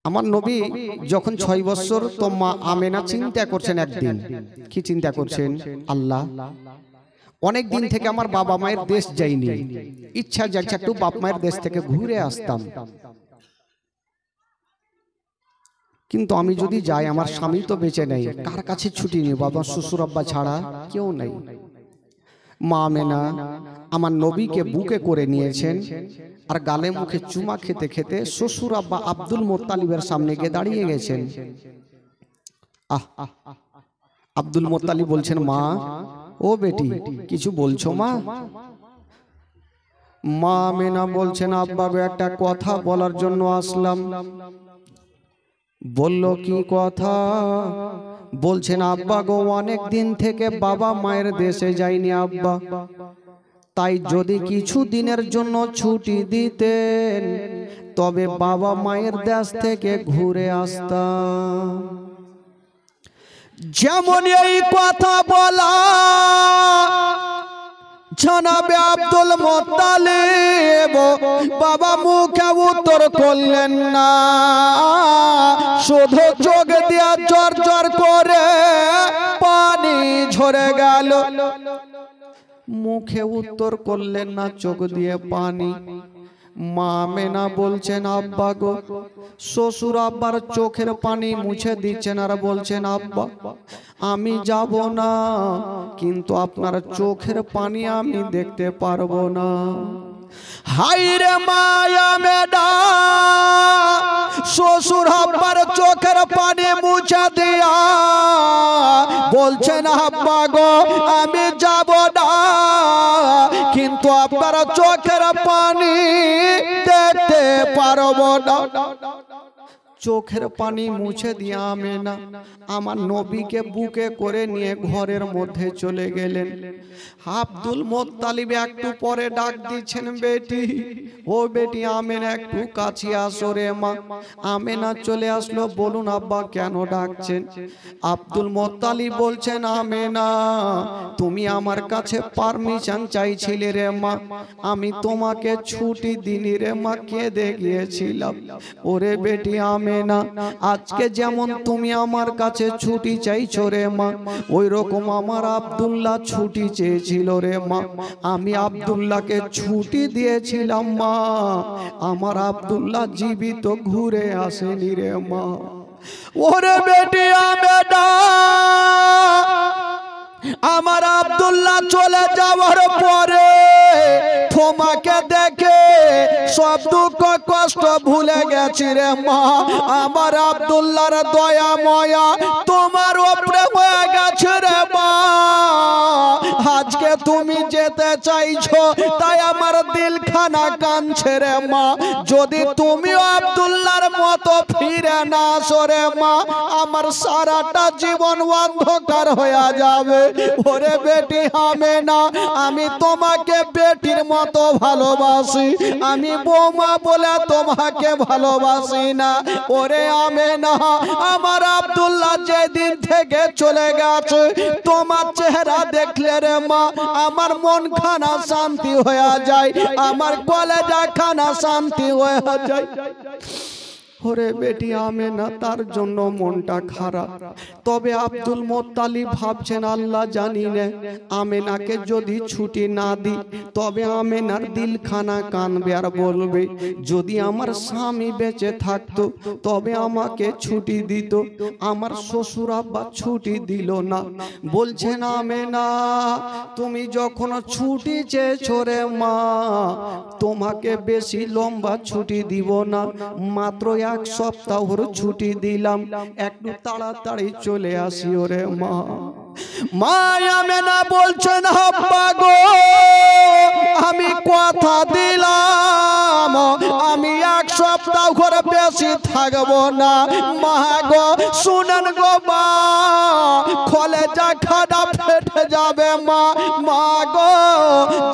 আমার নবী যখন 6 বছর, তো মা আমেনা চিন্তা করছেন একদিন। কি চিন্তা করছেন? আল্লাহ, অনেক দিন থেকে আমার বাবা মায়ের দেশ যাইনি, ইচ্ছা যাচ্ছে একটু বাপ মায়ের দেশ থেকে ঘুরে আসতাম, কিন্তু আমি যদি যাই আমার স্বামী তো বেঁচে নেই, কার কাছে ছুটি নিব? বাবা শ্বশুর আব্বা ছাড়া কেউ নেই। মা আমেনা আমার নবীকে বুকে করে নিয়েছেন, আর গালে মুখে চুমা খেতে খেতে শ্বশুর আব্বা আব্দুল মোত্তালিবের সামনে গিয়ে দাঁড়িয়ে গেছেন। আব্দুল মোত্তালিব বলছেন, মা ও বেটি কিছু বলছো মা? মা আমেনা বলছেন, আব্বা গো একটা কথা বলার জন্য আসলাম। বলল, কি কথা? বলছেন, আব্বা গো অনেক দিন থেকে বাবা মায়ের দেশে যাইনি আব্বা, তাই যদি কিছু দিনের জন্য ছুটি দিতেন তবে বাবা মায়ের দেশ থেকে ঘুরে আসতাম। যেমন এই কথা বলা জনাবে আব্দুল মোত্তালিব বাবা মুখে উত্তর করলেন না, শুধু চোখ দিয়া জর জর করে পানি ঝরে গেল। মুখে উত্তর করলেন না, চোখ দিয়ে পানি। মা আমেনা বলছেন, আব্বা গো, শ্বশুর আব্বার চোখের পানি মুছে দিচ্ছেন আর বলছেন, আব্বা আমি যাব না, কিন্তু আপনার চোখের পানি আমি দেখতে পারবো না। হাইরে মা আমেনা, শ্বশুর আব্বার চোখের পানি মুছে দিয়া বলছেন, আব্বা গো আমি যাব না, কিন্তু আপনার চোখের পানি দেখতে পারবো না। চোখের পানি মুছে দিয়ে আমেনা আমার নবীকে বুকে করে নিয়ে ঘরের মধ্যে চলে গেলেন। আব্দুল মোত্তালিব একটু পরে ডাক দিচ্ছেন, বেটি ও বেটি আমেনা একটু কাছে আসো রে মা। আমেনা চলে আসলো। বলুন আব্বা কেন ডাকছেন? আব্দুল মোত্তালিব বলছেন, আমেনা তুমি আমার কাছে পারমিশন চাইছিলে রে মা, আমি তোমাকে ছুটি দিনি রে মা, কেঁদে গিয়েছিলাম। ওরে বেটি আমেনা, আজকে যেমন তুমি আমার কাছে ছুটি চাইছো রে মা, ওই রকম আমার আব্দুল্লাহ ছুটি চেয়েছিল রে মা, আমি আব্দুল্লাহকে ছুটি দিয়েছিলাম মা, আমার আব্দুল্লাহ জীবিত ঘুরে আসেনি রে মা। ওরে বেটি আমেনা, আমার আব্দুল্লাহ চলে যাওয়ার পরে তোমাকে দেখে সব দুঃখ কষ্ট ভুলে গেছি রে মা, আমার আব্দুল্লাহর দয়া ময়া তোমার উপরে হয়ে গেছে রে মা। আজকে তুমি যেতে চাইছো তাই আমার দিলখানা কাঁদছে রে মা, যদি তুমি আব্দুল্লাহর মতো ফিরে না আসো রে মা, আমার সারাটা জীবন অন্ধকার হয়ে যাবে। ওরে বেটি আমেনা, আমি তোমাকে বেটির মতো ভালোবাসি, আমি বৌমা বলে তোমাকে ভালোবাসি না। ওরে আমেনা, আমার আব্দুল্লাহ যেদিন থেকে চলে গেছে তোমার চেহারা দেখলে রে মা আমার মন খানা শান্তি হয়ে যায়, আমার কলেজা খানা শান্তি হয়ে যায়। ওরে বেটি আমেনা তার জন্য মনটা খারাপ। তবে আব্দুল মোত্তালিব ভাবছেন, আল্লাহ জানি না আমেনাকে যদি ছুটি না দিই তবে আমেনার দিলখানা কানবে আর বলবে, যদি আমার স্বামী বেঁচে থাকতো তবে আমাকে ছুটি দিত, আমার শ্বশুর আব্বা ছুটি দিল না। বলছেন, আমেনা তুমি যখন ছুটি চেয়েছো রে মা, তোমাকে বেশি লম্বা ছুটি দিব না, মাত্র 1 সপ্তাহর ছুটি দিলাম, একটু তাড়াতাড়ি চলে আসি ওরে মা। মা আমেনা বলছেন, আব্বা গো আমি কথা দিলাম আমি 1 সপ্তাহ করে বেশি থাকবো না। মা গো শুনেন গো মা, কলেজা খানা ফেটে বেঁচে যাবে মা। মা গো,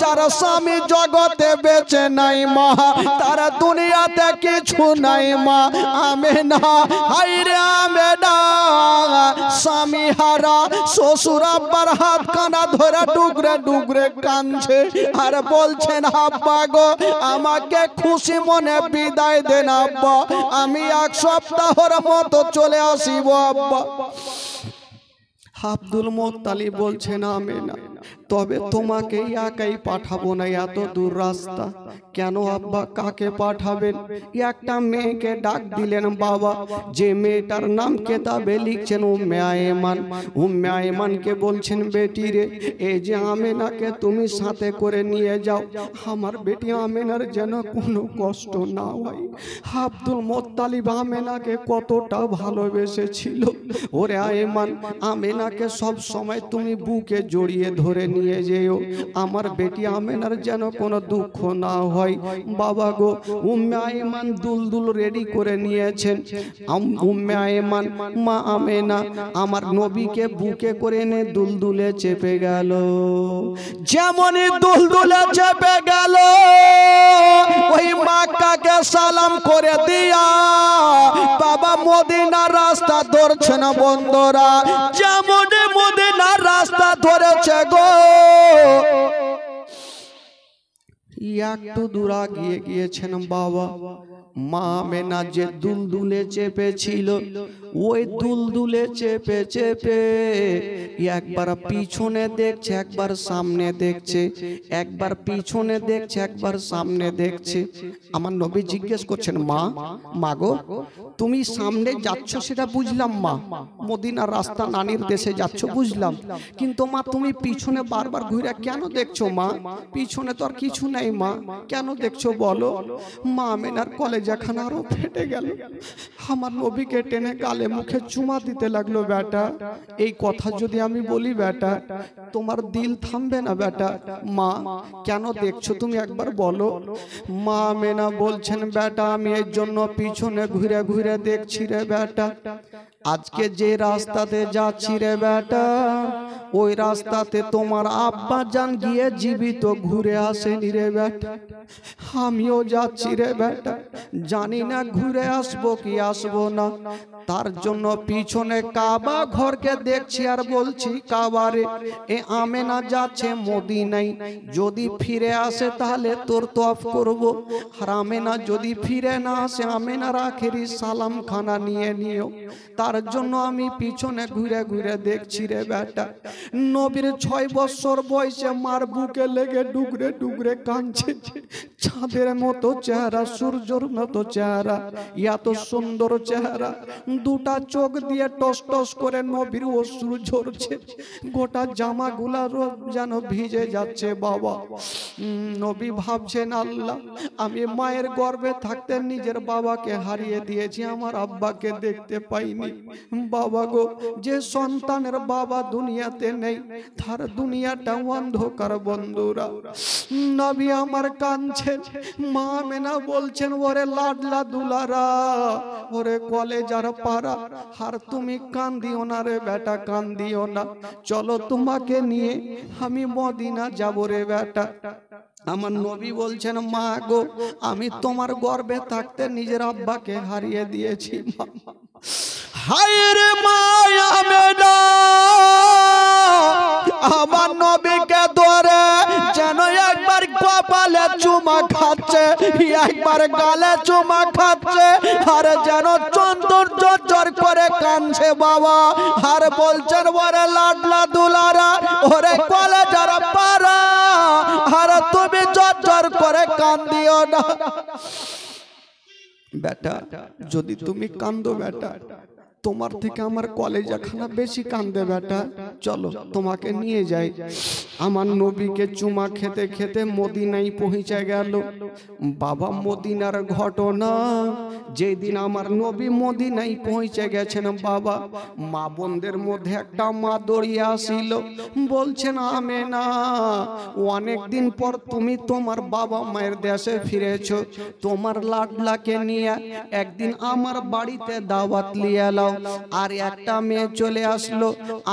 যার স্বামী জগতে বেঁচে নাই মা, তার দুনিয়াতে কিছু নাই মা। আমেনা, হায়রে আমেনা, স্বামী হারা শ্বশুর আব্বার হাত কানা ধরে ডুগরে ডুগরে কাঁদছে আর বলছেন, আব্বা গো, আমাকে খুশি মনে বিদায় দেন আব্বা, আমি এক সপ্তাহের মতো চলে আসিব আব্বা। আব্দুল মুত্তালিব বলছেন, আমেনা, তবে তোমাকে একাই পাঠাবো না, এত দূর রাস্তা। কেন আব্বা, কাকে পাঠাবেন? একটা মেয়েকে ডাক দিলেন বাবা, যে মেয়েটার নাম কেতাবে লিখছেন উম্মে আয়মান। উম্মে আয়মানকে বলছেন, বেটি রে, এই যে আমেনাকে তুমি সাথে করে নিয়ে যাও, আমার বেটি আমেনার যেন কোনো কষ্ট না হয়। আব্দুল মুত্তালিব আমেনাকে কতটা ভালোবেসেছিল। ওরে আয়মান, আমেনাকে সব সময় তুমি বুকে জড়িয়ে ধরে নিয়ে যেও, আমার বেটি আমেনার যেন কোনো দুঃখ না হয়। বাবা গো, উম্মে আয়মান দুলদুল রেডি করে নিয়েছেন। উম্মে আয়মান, মা আমেনা আমার নবীকে বুকে করে এনে দুলদুলে চেপে গেল। যেমনই দুলদুলে চেপে গেল, ওই মক্কাকে সালাম করে দিয়া বাবা মদিনার রাস্তা ধরছেন বন্ধুরা। যেমনই মদিনার রাস্তা ধরেছে গো, একটু দূর গিয়ে গিয়েছেন বাবা, মা আমেনা যে দুলদুলে চেপেছিল, ওই দুলদুলে চেপে চেপে একবার পিছনে দেখছে, একবার সামনে দেখছে, একবার পিছনে দেখছে, একবার সামনে দেখছে। আমার নবী জিজ্ঞেস করছেন, মা, মাগো, তুমি সামনে যাচ্ছ সেটা বুঝলাম মা, মদিনার রাস্তা নানির দেশে যাচ্ছ বুঝলাম, কিন্তু মা তুমি পিছনে বারবার ঘুরে কেন দেখছো মা? পিছনে তো আর কিছু নেই মা, কেন দেখছো বলো? মা আমেনার কলেজাখানা আরো ফেটে গেল। আমার নবীকে টেনে গালে মুখে চুমা দিতে লাগলো। বেটা, এই কথা যদি আমি বলি বেটা, তোমার দিল থামবে না বেটা। মা, কেন দেখছো তুমি একবার বলো। মা আমেনা বলছেন, বেটা, আমি এর জন্য পিছনে ঘুরে ঘুরে দেখছি রে বেটা, আজকে যে রাস্তাতে যাচ্ছি রে বেটা, ওই রাস্তাতে তোমার আব্বা জান গিয়ে জীবিত ঘুরে আসেনি রে বেটা। আমিও যাচ্ছি রে বেটা, জানি না ঘুরে আসবো কি আসবো না, তার জন্য পিছনে কাবা ঘরকে দেখছি আর বলছি, কাবারে এ আমেনা যাচ্ছে মদিনায়, যদি ফিরে আসে তাহলে তোর তওয়াফ করব, আর আমেনা যদি ফিরে না আসে আমেনার আখেরি সালাম খানা নিয়ে নিও, তার জন্য আমি পিছনে ঘুরে ঘুরে দেখছি রে বেটা। নবীর 6 বছর বয়সে মার বুকে লেগে ডুগরে ডুগরে কাঁদছে। চাঁদের মতো চেহারা, সূর্যের মতো চেহারা, এত সুন্দর চেহারা, দুটা চোখ দিয়ে টস টস করে নবীর অশ্রু ঝরছে, গোটা জামাগুলা যেন ভিজে যাচ্ছে বাবা। নবী ভাবছেন, আল্লাহ, আমি মায়ের গর্ভে থাকতে নিজের বাবাকে হারিয়ে দিয়েছি, আমার আব্বাকে দেখতে পাইনি। বাবা গো, যে সন্তানের বাবা দুনিয়াতে নেই, তার দুনিয়াটা অন্ধকার বন্ধুরা। নবী আমার কাঁদছেন। মা আমেনা বলছেন, ওরে লাডলা দুলারা, ওরে কলেজার পারা, আর তুমি কান্দিও না রে বেটা, কান্দিও না, চলো তোমাকে নিয়ে আমি মদিনা যাব রে বেটা। আমার নবী বলছেন, মা গো, আমি তোমার গর্ভে থাকতে নিজের আব্বাকে হারিয়ে দিয়েছি। হায়রে মা আমেনা, আমার নবীকে ধরে যেন একবার কপালে চুমা খাচ্ছে, একবার গালে চুমা খাচ্ছে, আর যেন চন্দন জর্জর করে কাঁদছে বাবা, আর বলছেন, ওরে লাডলা দুলারা, ওরে কলেজার পারা, আর তুমি জর্জর করে কান্দিও না বেটা। যদি তুমি কান্দো বেটা, তোমার থেকে আমার কলেজাখানা বেশি কান্দে বেটা, চলো তোমাকে নিয়ে যাই। আমার নবীকে চুমা খেতে খেতে মদিনায় পৌঁছে গেল বাবা। মদিনার ঘটনা, যেদিন আমার নবী মদিনায় পৌঁছে গেছেন বাবা, মা বোনদের মধ্যে একটা মা দৌড়িয়ে আসিল, বলছেন, আমেনা, অনেকদিন পর তুমি তোমার বাবা মায়ের দেশে ফিরেছো, তোমার লাডলাকে নিয়ে একদিন আমার বাড়িতে দাওয়াত লিয়ে এলাও। এলাও। আর একটা মেয়ে চলে আসলো,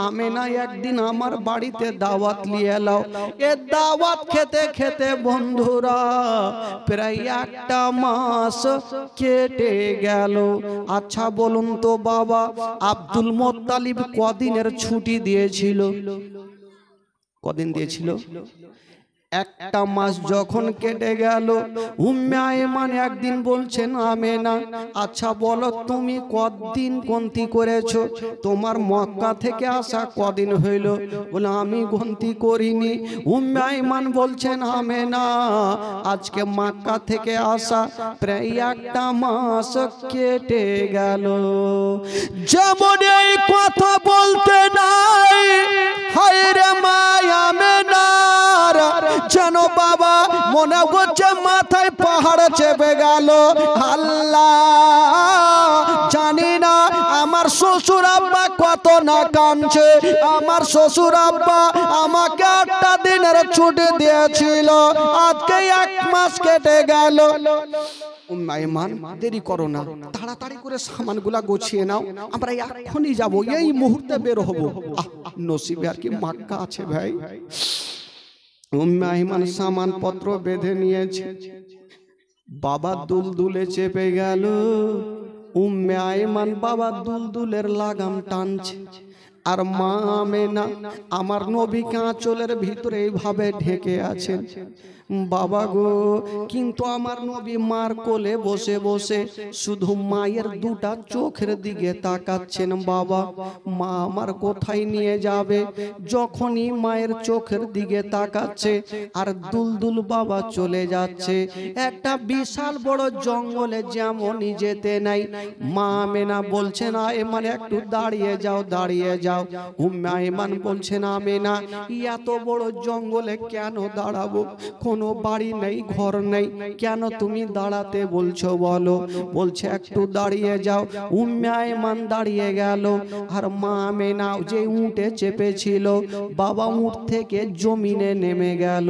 আমেনা একদিন আমার বাড়িতে দাওয়াত নিয়ে এলাও। এ দাওয়াত খেতে খেতে বন্ধুরা প্রায় একটা মাস কেটে গেল। আচ্ছা বলুন তো বাবা, আব্দুল মুত্তালিব কদিনের ছুটি দিয়েছিল? কদিন দিয়েছিল? একটা মাস যখন কেটে গেল, উম্মে আয়মান একদিন বলছেন, আমেনা আচ্ছা বলো তুমি কতদিন গন্তি করেছো? তোমার মক্কা থেকে আসা কদিন হইল? বলে আমি গন্তি করিনি। উম্মে আয়মান বলছেন, আমেনা আজকে মক্কা থেকে আসা প্রায় একটা মাস কেটে গেল। যেমন এই কথা বলতে নাই, হায় রে মা আমেনার যেন বাবা মনে হচ্ছে মাথায় পাহাড় চেপে গেল। আল্লাহ জানি না আমার শ্বশুর আব্বা কত না কাঁদছে। আমার শ্বশুর আব্বা আমাকে 8টা দিনের ছুটি দিয়েছিল, আজকে 1 মাস কেটে গেল। উম্মে আয়মান দেরি করো না, তাড়াতাড়ি করে সামানগুলা গুছিয়ে নাও, আমরা এখনই যাব, এই মুহূর্তে বের হব। নসিবে আর কি মক্কা আছে ভাই। উম্মে আয়মান সামান পত্র বেঁধে নিয়েছে, বাবা দুলদুলে চেপে গেল। উম্মে আয়মান বাবা দুলদুলের লাগাম টানছে, আর মা আমেনা আমার নবীকে আঁচলের ভিতরে এইভাবে ঢেকে আছেন। বাবা গো, কিন্তু আমার নবী মার কোলে বসে বসে শুধু মায়ের 2টা চোখের দিকে তাকাচ্ছেন। বাবা মা আমার কোথায় নিয়ে যাবে? যখনই মায়ের চোখের দিকে তাকাচ্ছে আর দুলদুল বাবা চলে যাচ্ছে একটা বিশাল বড় জঙ্গলে, যেমনই যেতে নাই। মা আমেনা বলছেন, আয়মান একটু দাঁড়িয়ে যাও, দাঁড়িয়ে যাও। উম্মে আয়মান বলছেন, আমেনা এত বড় জঙ্গলে কেন দাঁড়াবো? কোনো বাড়ি নেই, ঘর নেই, কেন তুমি দাঁড়াতে বলছো বলো? বলছে একটু দাঁড়িয়ে যাও। উম্মে আয়মান দাঁড়িয়ে গেল, আর মা আমেনা যে উটে চেপেছিল বাবা উট থেকে জমিনে নেমে গেল।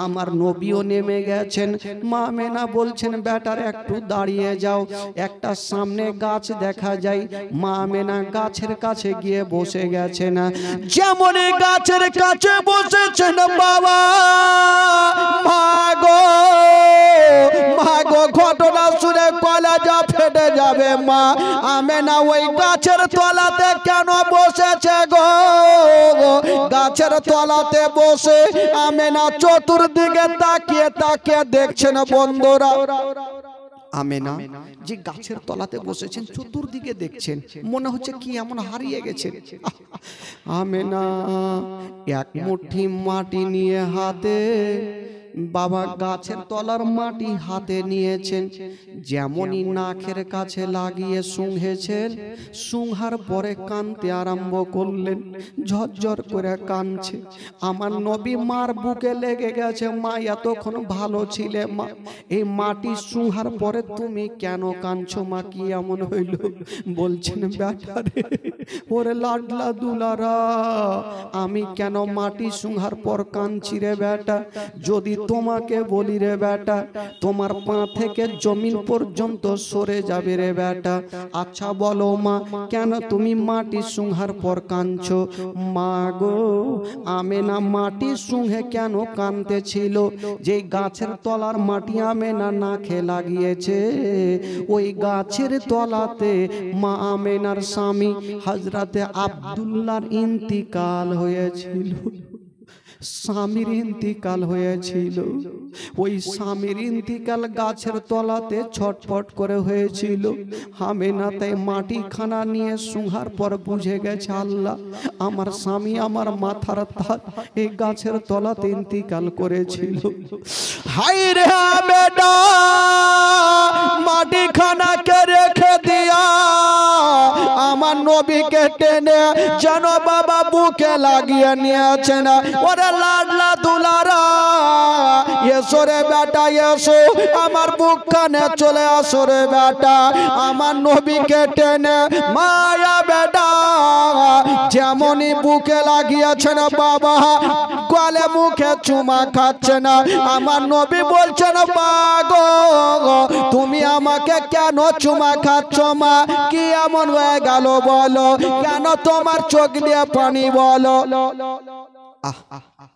আমার নবীও নেমে গেছেন। মা আমেনা বলছেন, বেটার একটু দাঁড়িয়ে যাও। একটা সামনে গাছ দেখা যায়, মা আমেনা গাছের কাছে গিয়ে বসে গেছেন। যেমন গাছের কাছে বসেছেন বাবা, মাগো মাগো ঘটনা শুনে কলেজা ফেটে যাবে। মা আমেনা ওই গাছের তলাতে কেন বসেছে গো? গাছের তলাতে বসে আমেনা চতুর্দিকে তাকিয়ে তাকিয়ে দেখছেন বন্ধুরা। আমেনা যে গাছের তলাতে বসেছেন চতুর্দিকে দেখছেন, মনে হচ্ছে কি এমন হারিয়ে গেছেন। আমেনা এক মুঠি মাটি নিয়ে হাতে, বাবা গাছের তলার মাটি হাতে নিয়েছেন, যেমনই নাকের কাছে লাগিয়ে শুংহেছেন, শুংহার পরে কানতে আরম্ভ করলেন। ঝরঝর করে কানছে। আমার নবী মার বুকে লেগে গেছে। মা এতক্ষণ ভালো ছিলে মা, এই মাটি শুংহার পরে তুমি কেন কানছো মা? কি এমন হইল? বলছেন, বেটারে ওরে লাডলা দুলারা, আমি কেন মাটি শুংহার পর কানছি রে বেটা? যদি তোমাকে বলি রে বেটা, তোমার পা থেকে জমিন পর্যন্ত সরে যাবে রে বেটা। আচ্ছা বলো মা, কেন তুমি মাটি শুংহার পর কাঁদছো? মা গো, আমেনা মাটি শুংহে কেন কাঁদতেছিল? যে গাছের তলার মাটি আমেনা নাকে লাগিয়েছে, ওই গাছের তলাতে মা আমেনার স্বামী হযরতে আব্দুল্লাহর ইন্তিকাল হয়েছিল। স্বামীর ইন্তিকাল হয়েছিল। ওই স্বামীর ইন্তিকাল গাছের তলাতে ছটফট করে হয়েছিল। আমেনা তাই মাটি খানা নিয়ে শুংহার পর বুঝে গেছে, আল্লাহ আমার স্বামী আমার মাথার তাজ এই গাছের তলাতে ইন্তিকাল করেছিল। হায় রে আমেনা, মাটি খানাকে রেখে দিয়া আমার নবীকে টেনে যেন বাবা বুকে লাগিয়ে নিয়েছেন। ওরে লাডলা দুলারা, এসো রে বেটা এসো, আমার বুক কানে চলে আসো রে বেটা। আমার নবীকে টেনে মায়া বেটা যেমনই বুকে লাগিয়েছেন বাবা গলে মুখে চুমা খাচ্ছে না। আমার নবী বলছেন মাগো তুমি আমাকে কেন চুমা খাচ্ছ মা? কি এমন হয়ে গেল বলো, কেন তোমার চোখ দিয়ে পানি বলো?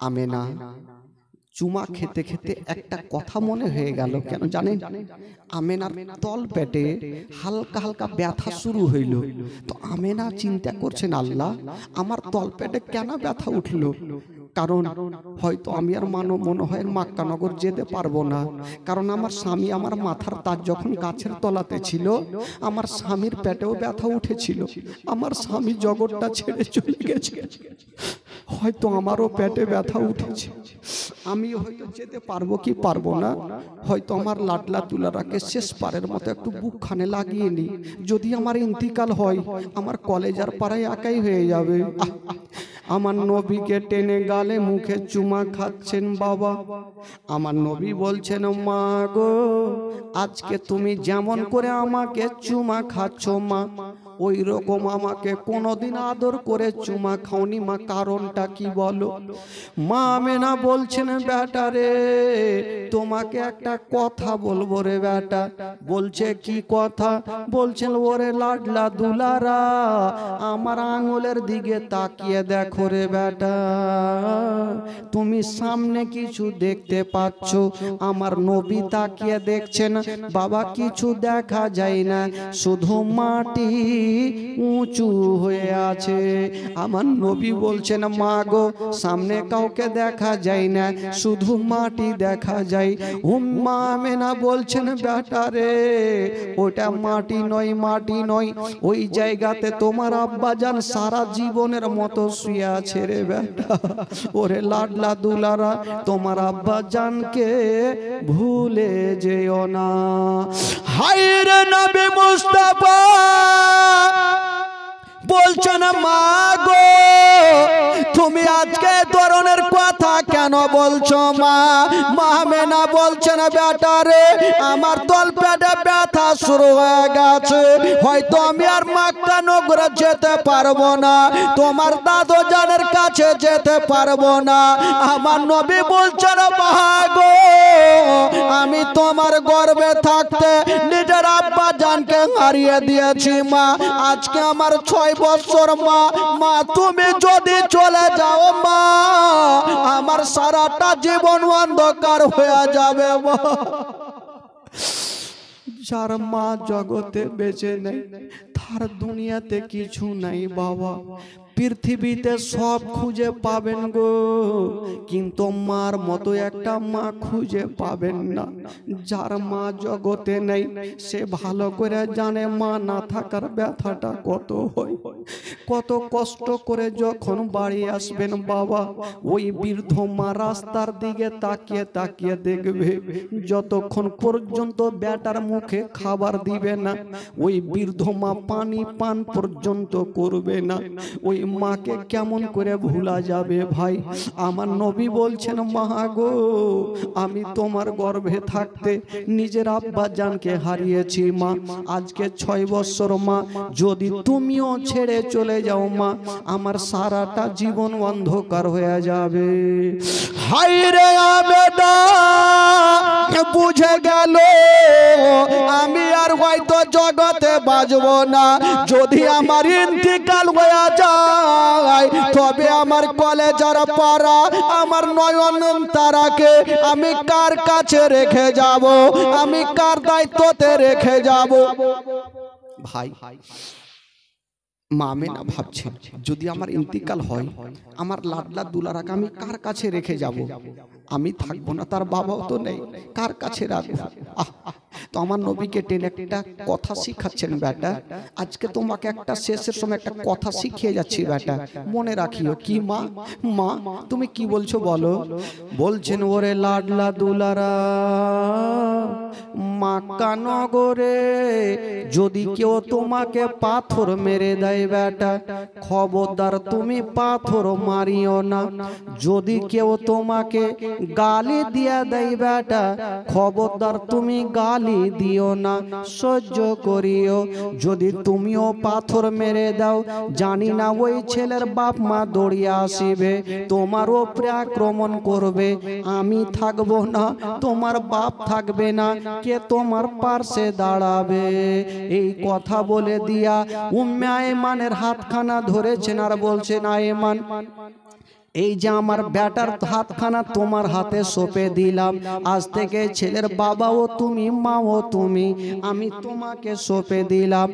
আমেনা চুমা খেতে খেতে একটা কথা মনে হয়ে গেল, কেন জানেন? আমেনার তল পেটে হালকা হালকা ব্যথা শুরু হইল। তো আমেনা চিন্তা করছেন আল্লাহ আমার তল পেটে কেন ব্যথা উঠলো? কারণ হয়তো আমি আর মনে হয় মক্কানগর যেতে পারবো না, কারণ আমার স্বামী আমার মাথার তাজ যখন গাছের তলাতে ছিল আমার স্বামীর পেটেও ব্যথা উঠেছিল। আমার স্বামী জগৎটা ছেড়ে চলে গেছে, হয়তো আমারও পেটে ব্যথা উঠেছে। আমি হয়তো যেতে পারবো কি পারবো না, হয়তো আমার লাডলা দুলারাকে শেষ পারের মতো একটু বুকখানে লাগিয়ে নি। যদি আমার ইন্তিকাল হয় আমার কলেজার পাড়ায় একাই হয়ে যাবে। আমার নবীকে টেনে গালে মুখে চুমা খাচ্ছেন বাবা। আমার নবী বলছেন মা গো আজকে তুমি যেমন করে আমাকে চুমা খাচ্ছ মা ওই রকম আমাকে কোনোদিন আদর করে চুমা খাওনি মা, কারণটা কি বলো? মা আমেনা বলছেন বেটা রে তোমাকে একটা কথা বলবো রে বেটা। বলছে কি কথা? বলছেন ওরে লাডলা দুলারা আমার আঙুলের দিকে তাকিয়ে দেখো রে বেটা, তুমি সামনে কিছু দেখতে পাচ্ছ? আমার নবী তাকিয়ে দেখছেন বাবা কিছু দেখা যায় না, শুধু মাটি উঁচু হয়ে আছে। আমার নবী বলছেন মা গো সামনে কাউকে দেখা যায় না, শুধু মাটি দেখা যায়। উম্মা আমেনা বলছেন বেটা রে ওটা মাটি নয়, মাটি নয়, ওই জায়গাতে তোমার আব্বাজান সারা জীবনের মতো শুয়ে আছে রে বেটা। ওরে লাডলা দুলারা তোমার আব্বাজানকে ভুলে যেও না। হায়রে নবী মুস্তাফা বলছেন মা গো তুমি আজকে ধরনের কথা কেন বলছো মা? মা আমেনা বলছেন বেটা রে আমার তল পেটে ব্যথা শুরু হয়ে গেছে, হয়তো আমি আর মক্কা নগরে যেতে পারবো না, তোমার দাদু জানের কাছে যেতে পারবো না। আমার নবী বলছেন মা গো আমি তোমার গর্ভে থাকতে নিজের আব্বা জানকে হারিয়ে দিয়েছি মা, আজকে আমার 6 বছর মা। মা তুমি যদি চলে যাও মা আমার সারাটা জীবন অন্ধকার হয়ে যাবে মা। যার মা জগতে বেঁচে নেই তার দুনিয়াতে কিছু নাই বাবা। পৃথিবীতে সব খুঁজে পাবেন গো কিন্তু মার মতো একটা মা খুঁজে পাবেন না। যার মা জগতে নেই সে ভালো করে জানে মা না থাকার ব্যথাটা কত হয়। কত কষ্ট করে যখন বাড়ি আসবেন বাবা ওই বৃদ্ধ মা রাস্তার দিকে তাকিয়ে তাকিয়ে দেখবে, যতক্ষণ পর্যন্ত বেটার মুখে খাবার দিবে না ওই বৃদ্ধ মা পানি পান পর্যন্ত করবে না। ওই মাকে কেমন করে ভুলা যাবে ভাই? আমার নবী বলছেন মা গো আমি তোমার গর্ভে থাকতে নিজের আব্বা জানকে হারিয়েছি মা, আজকে 6 বছর মা। যদি তুমিও ছেড়ে চলে যাও মা আমার সারাটা জীবন অন্ধকার হয়ে যাবে। হায়রে আমেনা বুঝে গেল আমি আর হয়তো জগতে বাঁচব না, যদি আমার ইন্তিকাল হয়ে যায় তবে আমার কলেজার পাড়া আমার নয়ন তারাকে আমি কার কাছে রেখে যাব, আমি কার দায়িত্বতে রেখে যাব? ভাই মা আমেনা ভাবছেন যদি আমার ইন্তিকাল হয় আমার লাডলা দুলারাকে আমি কার কাছে রেখে যাব? আমি থাকবো না, তার বাবাও তো নেই, কার কাছে রাখবো? তো আমার নবীকে টেনে একটা কথা শিখাচ্ছেন বেটা, আজকে তোমাকে একটা শেষের সময় একটা কথা শিখিয়ে যাচ্ছি বেটা, মনে রাখিও। কি মা? মা তুমি কি বলছো বলো? বলছেন ওরে লাডলা দুলারা মক্কা নগরে যদি কেউ তোমাকে পাথর মেরে দেয় বেটা খবরদার তুমি পাথর মারিও না। যদি কেউ তোমাকে গালি দিয়া দেয় বেটা খবরদার তুমি গালি দিও না, সহ্য করিও। যদি তুমিও পাথর মেরে দাও, জানি না ওই ছেলের বাপ মা দৌড়িয়ে আসিবে, তোমার উপরে আক্রমণ করবে, আমি থাকবো না, তোমার বাপ থাকবে না, কে তোমার পাশে দাঁড়াবে? এই কথা বলে দিয়া উম্মে আয়মানের হাতখানা ধরেছেন আর বলছেন, আয়মান, এই যে আমার বেটার হাতখানা তোমার হাতে সঁপে দিলাম, আজ থেকে ছেলের বাবাও তুমি, মাও তুমি, আমি তোমাকে সঁপে দিলাম।